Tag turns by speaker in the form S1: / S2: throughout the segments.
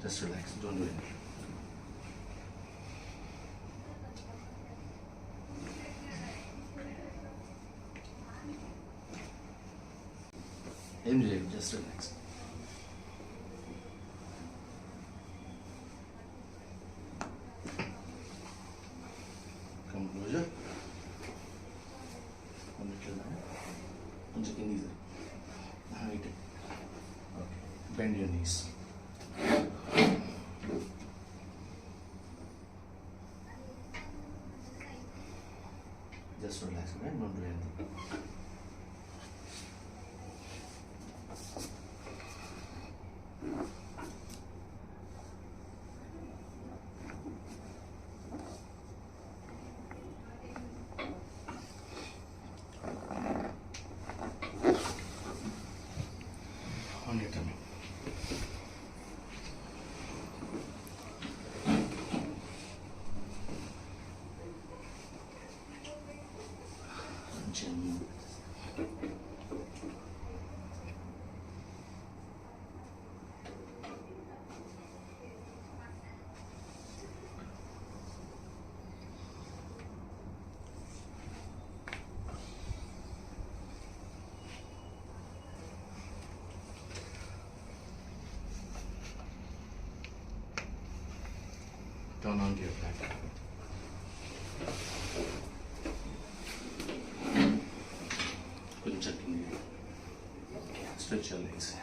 S1: Just relax. Don't do anything. MJ, just relax. Come closer. A little down. Put your knees up. Right. Okay. Bend your knees. Just relax, right? Don't do anything. On your tummy. Chin. Turn onto your back. Stretch your legs.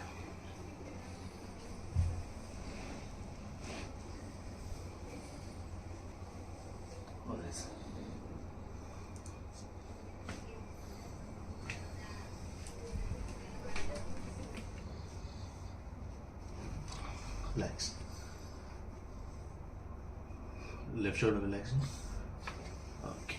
S1: Alright. Relax. Left shoulder relaxing. Okay.